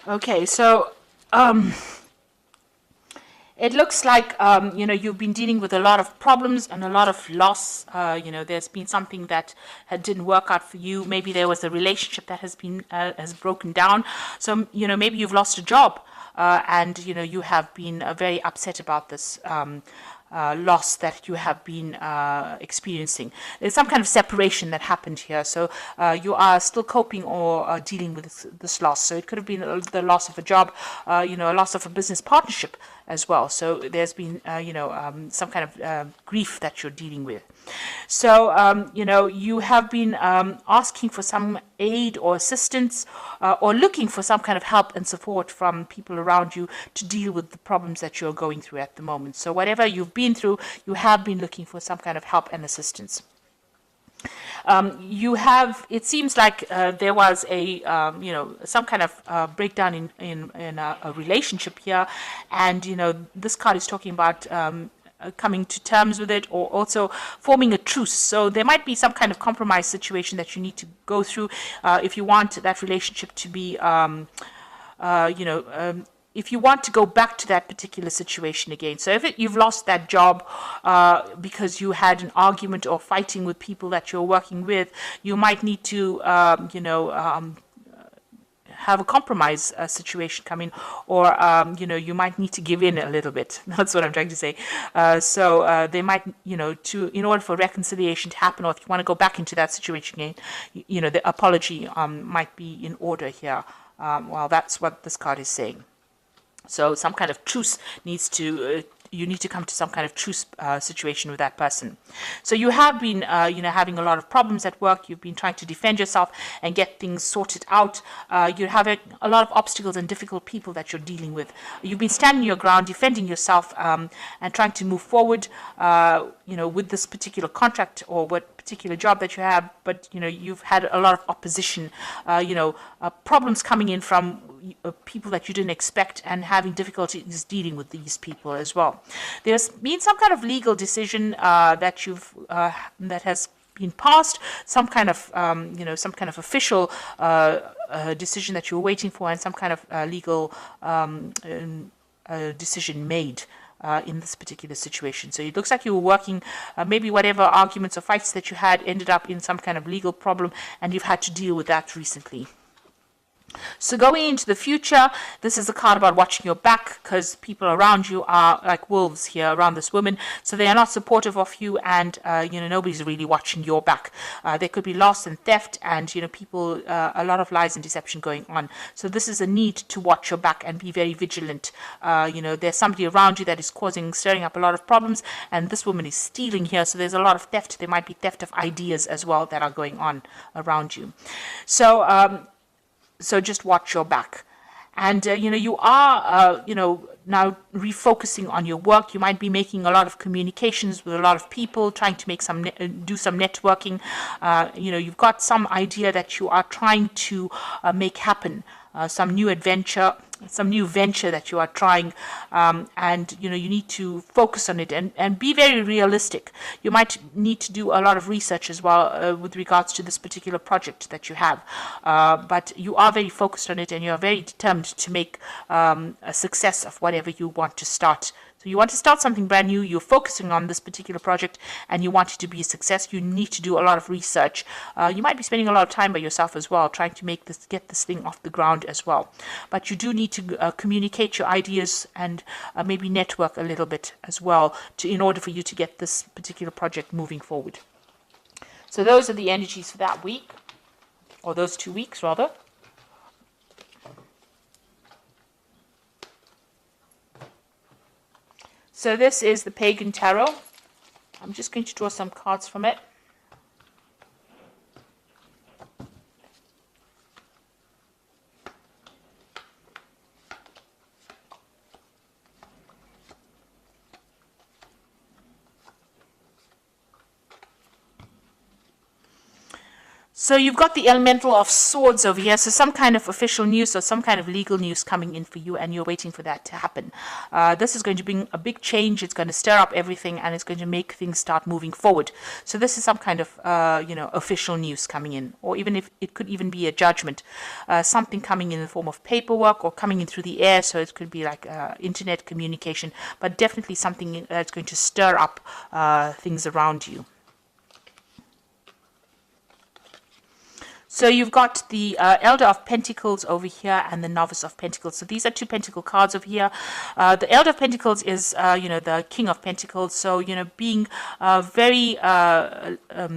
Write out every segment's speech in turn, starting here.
Okay, so it looks like you've been dealing with a lot of problems and a lot of loss. There's been something that didn't work out for you. Maybe there was a relationship that has broken down. So maybe you've lost a job, and you have been very upset about this. Loss that you have been experiencing. There's some kind of separation that happened here. So you are still coping or dealing with this loss. So it could have been the loss of a job, a loss of a business partnership as well. So there's been, some kind of grief that you're dealing with. So, you have been asking for some aid or assistance or looking for some kind of help and support from people around you to deal with the problems that you're going through at the moment. So, whatever you've been through, you have been looking for some kind of help and assistance. It seems like there was some kind of breakdown in a relationship here. And, this card is talking about coming to terms with it, or also forming a truce. So there might be some kind of compromise situation that you need to go through if you want that relationship to be, if you want to go back to that particular situation again. So if you've lost that job because you had an argument or fighting with people that you're working with, you might need to, have a compromise situation come in, or you might need to give in a little bit. That's what I'm trying to say. So they might, in order for reconciliation to happen, or if you want to go back into that situation again, the apology might be in order here. Well, that's what this card is saying. So some kind of truce needs to. You need to come to some kind of truce situation with that person. So you have been, having a lot of problems at work. You've been trying to defend yourself and get things sorted out. You're having a lot of obstacles and difficult people that you're dealing with. You've been standing your ground, defending yourself, and trying to move forward, with this particular contract or what particular job that you have. But, you've had a lot of opposition, problems coming in from people that you didn't expect, and having difficulties dealing with these people as well. There's been some kind of legal decision that has been passed, some kind of official decision that you're waiting for, and some kind of legal decision made in this particular situation. So it looks like you were working, maybe whatever arguments or fights that you had ended up in some kind of legal problem, and you've had to deal with that recently. So going into the future, this is a card about watching your back, because people around you are like wolves here around this woman. So they are not supportive of you, and nobody's really watching your back. There could be loss and theft, and people, a lot of lies and deception going on. So this is a need to watch your back and be very vigilant. There's somebody around you that is stirring up a lot of problems, and this woman is stealing here. So there's a lot of theft. There might be theft of ideas as well that are going on around you. So just watch your back. And, you are, now refocusing on your work. You might be making a lot of communications with a lot of people, trying to make do some networking. You've got some idea that you are trying to make happen. Some new venture that you are trying, and you need to focus on it and be very realistic. You might need to do a lot of research as well with regards to this particular project that you have, but you are very focused on it, and you are very determined to make a success of whatever you want to start. So you want to start something brand new, you're focusing on this particular project, and you want it to be a success. You need to do a lot of research. You might be spending a lot of time by yourself as well, trying to get this thing off the ground as well. But you do need to communicate your ideas and maybe network a little bit as well in order for you to get this particular project moving forward. So those are the energies for that week, or those 2 weeks rather. So this is the Pagan Tarot. I'm just going to draw some cards from it. So you've got the elemental of swords over here. So some kind of official news or some kind of legal news coming in for you, and you're waiting for that to happen. This is going to bring a big change. It's going to stir up everything, and it's going to make things start moving forward. So this is some kind of official news coming in, or even if it could even be a judgment, something coming in the form of paperwork or coming in through the air. So it could be like internet communication, but definitely something that's going to stir up things around you. So you've got the Elder of Pentacles over here and the Novice of Pentacles. So these are two Pentacle cards over here. The Elder of Pentacles is, the King of Pentacles. So, being very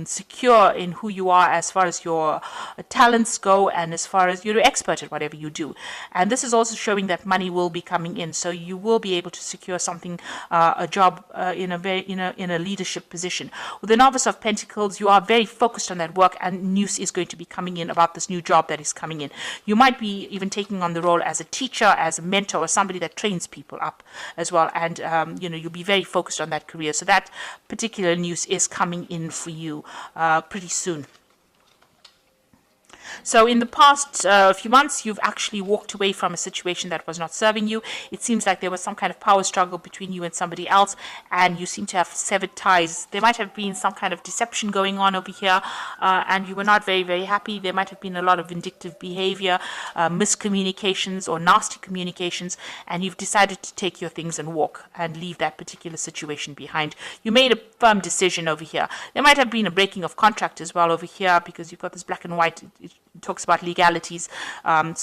secure in who you are as far as your talents go and as far as you're an expert at whatever you do. And this is also showing that money will be coming in. So you will be able to secure something, a job in a leadership position. With the Novice of Pentacles, you are very focused on that work, and news is going to be coming in about this new job that is coming in. You might be even taking on the role as a teacher, as a mentor, or somebody that trains people up as well. And, you'll be very focused on that career. So that particular news is coming in for you pretty soon. So in the past few months, you've actually walked away from a situation that was not serving you. It seems like there was some kind of power struggle between you and somebody else, and you seem to have severed ties. There might have been some kind of deception going on over here, and you were not very, very happy. There might have been a lot of vindictive behavior, miscommunications or nasty communications, and you've decided to take your things and walk and leave that particular situation behind. You made a firm decision over here. There might have been a breaking of contract as well over here, because you've got this black and white. It talks about legalities. And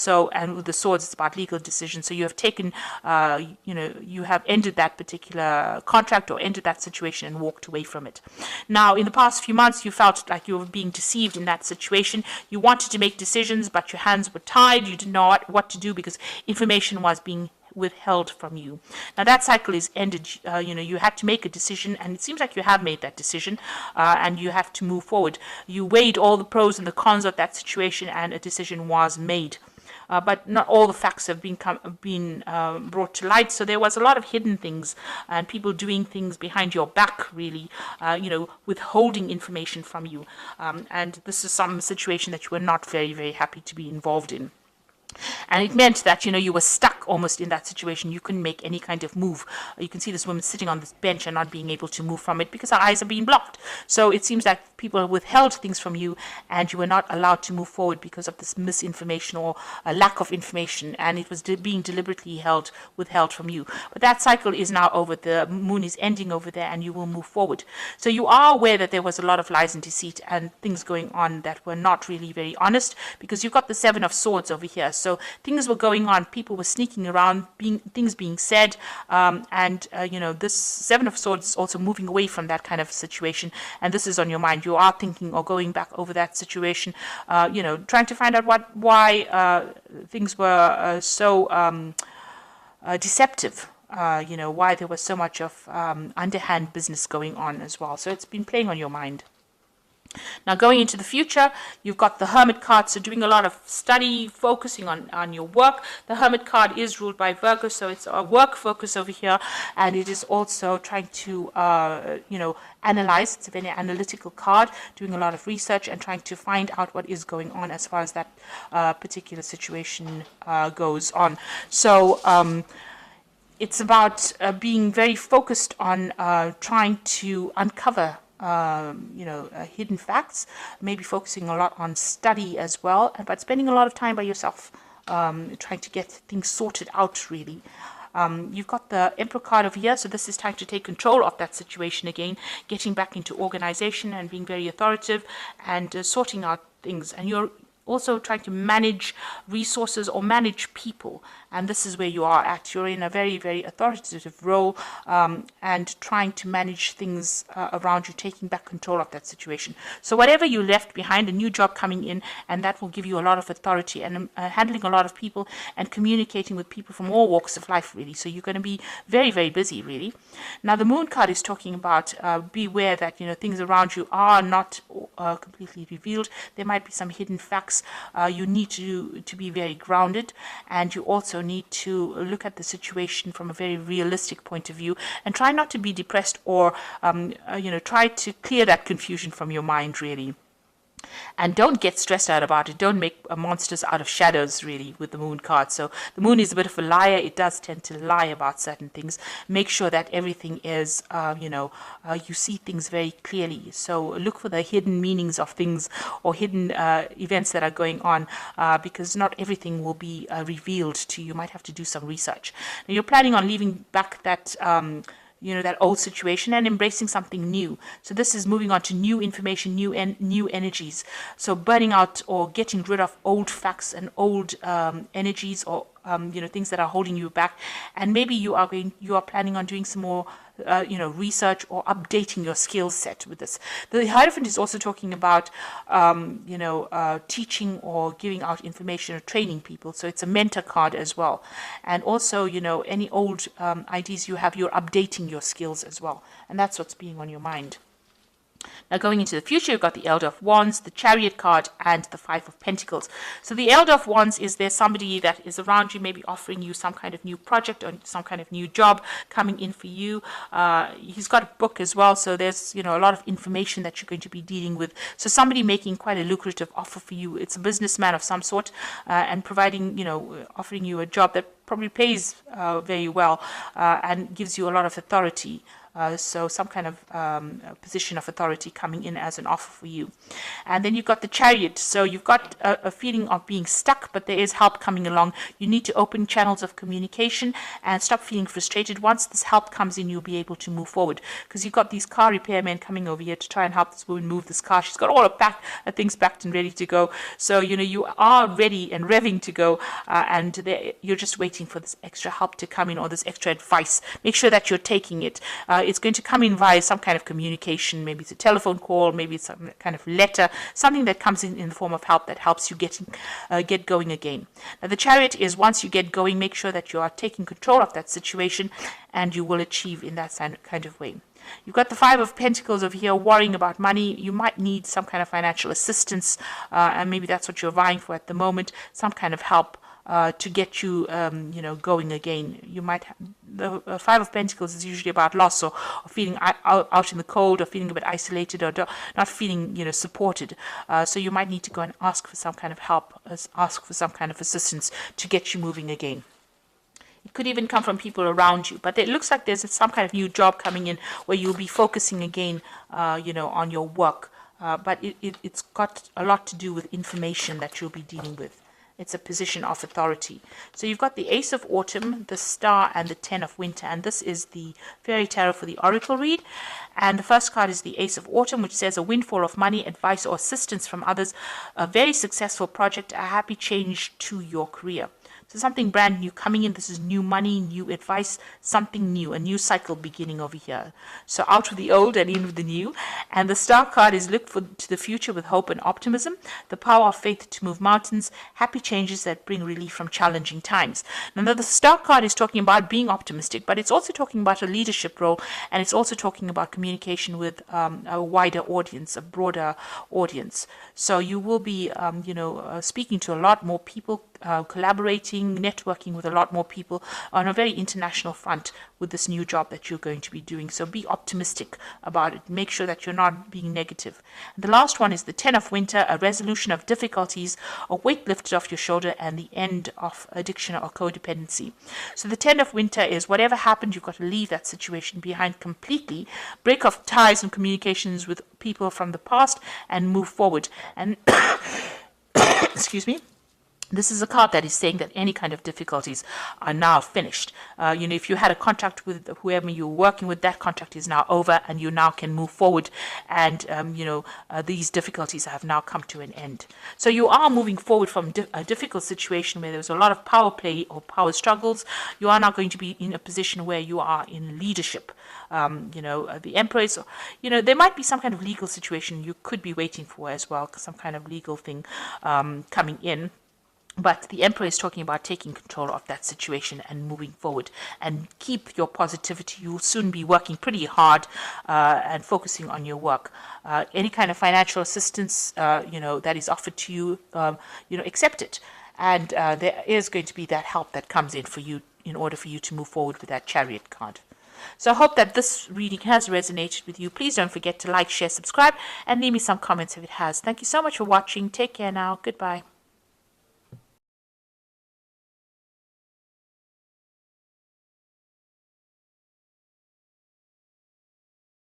with the swords, it's about legal decisions. So you have taken, you have ended that particular contract or ended that situation and walked away from it. Now, in the past few months, you felt like you were being deceived in that situation. You wanted to make decisions, but your hands were tied. You didn't know what to do because information was being withheld from you. Now that cycle is ended. You had to make a decision, and it seems like you have made that decision, and you have to move forward. You weighed all the pros and the cons of that situation, and a decision was made. But not all the facts have been brought to light. So there was a lot of hidden things and people doing things behind your back, really, withholding information from you. And this is some situation that you were not very, very happy to be involved in. And it meant that, you were stuck almost in that situation. You couldn't make any kind of move. You can see this woman sitting on this bench and not being able to move from it because her eyes are being blocked. So it seems like people withheld things from you, and you were not allowed to move forward because of this misinformation or a lack of information, and it was being deliberately withheld from you. But that cycle is now over. The moon is ending over there, and you will move forward. So you are aware that there was a lot of lies and deceit and things going on that were not really very honest, because you've got the Seven of Swords over here. So things were going on. People were sneaking around, things being said, this Seven of Swords is also moving away from that kind of situation, and this is on your mind. You are thinking or going back over that situation, trying to find out why things were so deceptive. Why there was so much of underhand business going on as well. So it's been playing on your mind. Now, going into the future, you've got the Hermit card, so doing a lot of study, focusing on your work. The Hermit card is ruled by Virgo, so it's a work focus over here, and it is also trying to, analyze. It's a very analytical card, doing a lot of research and trying to find out what is going on as far as that particular situation goes on. So, it's about being very focused on trying to uncover hidden facts, maybe focusing a lot on study as well, but spending a lot of time by yourself, trying to get things sorted out, really. You've got the Emperor card over here, so this is time to take control of that situation again, getting back into organization and being very authoritative and sorting out things. And you're also trying to manage resources or manage people, and this is where you are at. You're in a very, very authoritative role, and trying to manage things around you, taking back control of that situation. So whatever you left behind, a new job coming in, and that will give you a lot of authority, and handling a lot of people and communicating with people from all walks of life, really. So you're going to be very, very busy, really. Now the Moon card is talking about beware that things around you are not completely revealed. There might be some hidden facts. You need to be very grounded, and you also need to look at the situation from a very realistic point of view, and try not to be depressed or try to clear that confusion from your mind, really. And don't get stressed out about it. Don't make monsters out of shadows, really, with the moon card. So the moon is a bit of a liar. It does tend to lie about certain things. Make sure that everything is, you see things very clearly. So look for the hidden meanings of things or hidden events that are going on, because not everything will be revealed to you. You might have to do some research. Now, you're planning on leaving back that that old situation and embracing something new. So this is moving on to new information, new energies. So burning out or getting rid of old facts and old energies, or things that are holding you back. And maybe you are planning on doing some more research or updating your skill set with this. The Hierophant is also talking about, teaching or giving out information or training people. So it's a mentor card as well. And also, any old ideas you have, you're updating your skills as well. And that's what's being on your mind. Now, going into the future, you've got the Elder of Wands, the Chariot card, and the Five of Pentacles. So the Elder of Wands is there's somebody that is around you, maybe offering you some kind of new project or some kind of new job coming in for you. He's got a book as well, so there's a lot of information that you're going to be dealing with. So somebody making quite a lucrative offer for you. It's a businessman of some sort, and providing, offering you a job that probably pays very well, and gives you a lot of authority. So some kind of position of authority coming in as an offer for you. And then you've got the Chariot. So you've got a feeling of being stuck, but there is help coming along. You need to open channels of communication and stop feeling frustrated. Once this help comes in, you'll be able to move forward, because you've got these car repairmen coming over here to try and help this woman move this car. She's got all her things packed and ready to go. So, you are ready and revving to go, and you're just waiting for this extra help to come in, or this extra advice. Make sure that you're taking it. It's going to come in via some kind of communication. Maybe it's a telephone call, maybe it's some kind of letter, something that comes in the form of help that helps you get going again. Now, the Chariot is, once you get going, make sure that you are taking control of that situation, and you will achieve in that kind of way. You've got the Five of Pentacles over here, worrying about money. You might need some kind of financial assistance, and maybe that's what you're vying for at the moment, some kind of help to get you, going again. You might the Five of Pentacles is usually about loss, or feeling out in the cold, or feeling a bit isolated, or not feeling, supported. So you might need to go and ask for some kind of help, ask for some kind of assistance to get you moving again. It could even come from people around you, but it looks like there's some kind of new job coming in where you'll be focusing again, on your work. But it's got a lot to do with information that you'll be dealing with. It's a position of authority. So you've got the Ace of Autumn, the Star, and the Ten of Winter. And this is the Fairy Tarot for the Oracle read. And the first card is the Ace of Autumn, which says a windfall of money, advice, or assistance from others, a very successful project, a happy change to your career. So something brand new coming in. This is new money, new advice, something new, a new cycle beginning over here. So out with the old and in with the new. And the Star card is look to the future with hope and optimism, the power of faith to move mountains, happy changes that bring relief from challenging times. Now, the Star card is talking about being optimistic, but it's also talking about a leadership role, and it's also talking about communication with a wider audience, a broader audience. So you will be, speaking to a lot more people, collaborating, networking with a lot more people on a very international front with this new job that you're going to be doing. So be optimistic about it. Make sure that you're not being negative. And the last one is the Ten of Winter, a resolution of difficulties, a weight lifted off your shoulder, and the end of addiction or codependency. So the Ten of Winter is whatever happened, you've got to leave that situation behind completely, break off ties and communications with people from the past, and move forward. And excuse me. This is a card that is saying that any kind of difficulties are now finished. If you had a contract with whoever you were working with, that contract is now over, and you now can move forward. And, these difficulties have now come to an end. So you are moving forward from a difficult situation where there was a lot of power play or power struggles. You are now going to be in a position where you are in leadership. The Empress, there might be some kind of legal situation you could be waiting for as well, some kind of legal thing coming in. But the Emperor is talking about taking control of that situation and moving forward, and keep your positivity. You'll soon be working pretty hard and focusing on your work. Any kind of financial assistance, that is offered to you, accept it. And there is going to be that help that comes in for you in order for you to move forward with that Chariot card. So I hope that this reading has resonated with you. Please don't forget to like, share, subscribe, and leave me some comments if it has. Thank you so much for watching. Take care now. Goodbye.